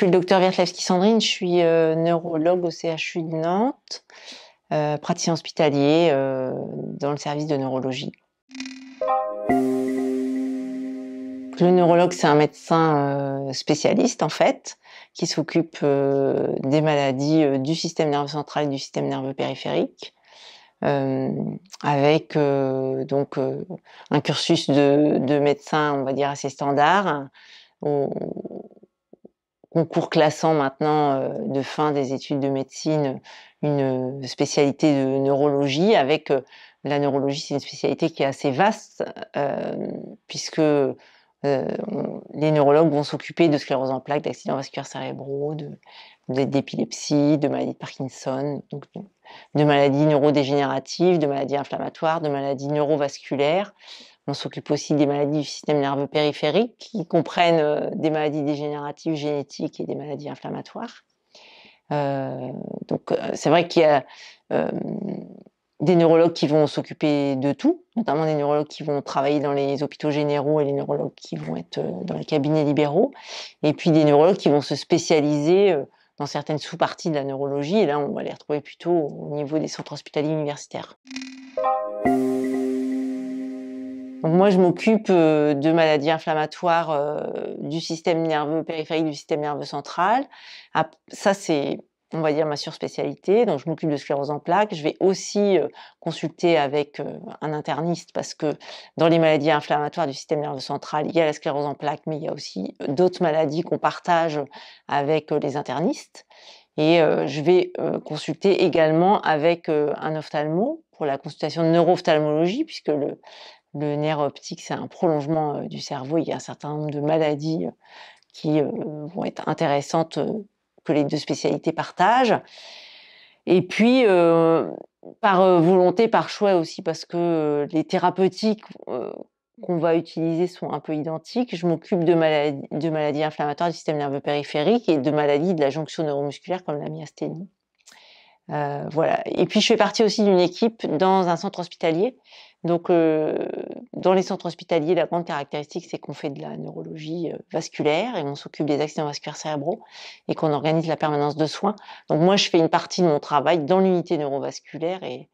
suis le docteur Wiertlewski-Sandrine, je suis neurologue au CHU de Nantes, praticien hospitalier dans le service de neurologie. Le neurologue, c'est un médecin spécialiste en fait, qui s'occupe des maladies du système nerveux central et du système nerveux périphérique, avec donc un cursus de médecin, on va dire assez standard, au concours classant maintenant de fin des études de médecine, une spécialité de neurologie avec la neurologie, c'est une spécialité qui est assez vaste puisque les neurologues vont s'occuper de sclérose en plaques, d'accidents vasculaires cérébraux, d'épilepsie, de maladies de Parkinson, donc de maladies neurodégénératives, de maladies inflammatoires, de maladies neurovasculaires. On s'occupe aussi des maladies du système nerveux périphérique qui comprennent des maladies dégénératives génétiques et des maladies inflammatoires. Donc c'est vrai qu'il y a des neurologues qui vont s'occuper de tout, notamment des neurologues qui vont travailler dans les hôpitaux généraux et les neurologues qui vont être dans les cabinets libéraux, et puis des neurologues qui vont se spécialiser dans certaines sous-parties de la neurologie, et là on va les retrouver plutôt au niveau des centres hospitaliers universitaires. Donc moi, je m'occupe de maladies inflammatoires du système nerveux périphérique, du système nerveux central. Ça, c'est, on va dire, ma surspécialité. Donc, je m'occupe de sclérose en plaques. Je vais aussi consulter avec un interniste parce que dans les maladies inflammatoires du système nerveux central, il y a la sclérose en plaques, mais il y a aussi d'autres maladies qu'on partage avec les internistes. Et je vais consulter également avec un ophtalmo pour la consultation de neuro-ophtalmologie, puisque le nerf optique, c'est un prolongement du cerveau. Il y a un certain nombre de maladies qui vont être intéressantes que les deux spécialités partagent. Et puis, par volonté, par choix aussi, parce que les thérapeutiques qu'on va utiliser sont un peu identiques. Je m'occupe de maladies inflammatoires du système nerveux périphérique et de maladies de la jonction neuromusculaire comme la myasthénie. Voilà. Et puis je fais partie aussi d'une équipe dans un centre hospitalier. Donc dans les centres hospitaliers, la grande caractéristique, c'est qu'on fait de la neurologie vasculaire et on s'occupe des accidents vasculaires cérébraux et qu'on organise la permanence de soins. Donc moi, je fais une partie de mon travail dans l'unité neurovasculaire et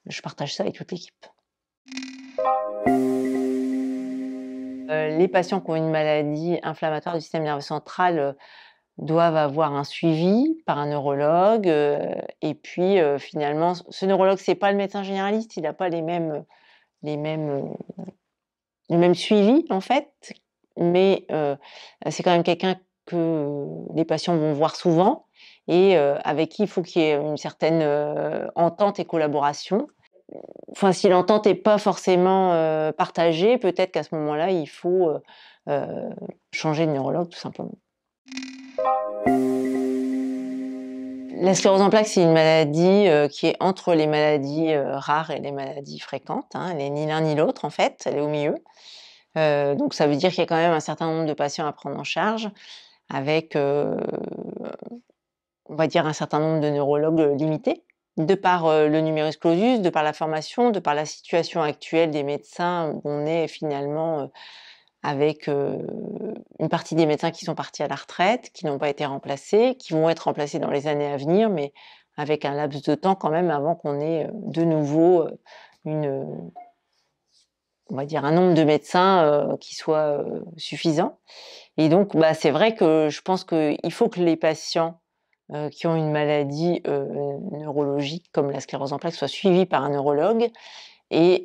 je partage ça avec toute l'équipe. Les patients qui ont une maladie inflammatoire du système nerveux central doivent avoir un suivi par un neurologue et puis finalement, ce neurologue, c'est pas le médecin généraliste, il n'a pas les mêmes le même suivi en fait, mais c'est quand même quelqu'un que les patients vont voir souvent et avec qui il faut qu'il y ait une certaine entente et collaboration. Enfin, si l'entente n'est pas forcément partagée, peut-être qu'à ce moment-là, il faut changer de neurologue tout simplement. La sclérose en plaques, c'est une maladie qui est entre les maladies rares et les maladies fréquentes, hein. Elle n'est ni l'un ni l'autre en fait, elle est au milieu. Donc ça veut dire qu'il y a quand même un certain nombre de patients à prendre en charge avec, on va dire, un certain nombre de neurologues limités. De par le numerus clausus, de par la formation, de par la situation actuelle des médecins, où on est finalement avec une partie des médecins qui sont partis à la retraite, qui n'ont pas été remplacés, qui vont être remplacés dans les années à venir, mais avec un laps de temps quand même avant qu'on ait de nouveau on va dire un nombre de médecins qui soit suffisant. Et donc, c'est vrai que je pense qu'il faut que les patients qui ont une maladie neurologique comme la sclérose en plaques soient suivis par un neurologue et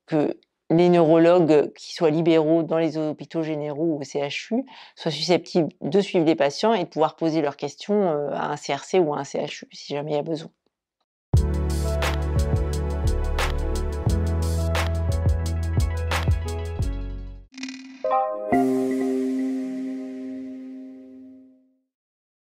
que les neurologues qui soient libéraux dans les hôpitaux généraux ou au CHU soient susceptibles de suivre les patients et de pouvoir poser leurs questions à un CRC ou à un CHU si jamais il y a besoin.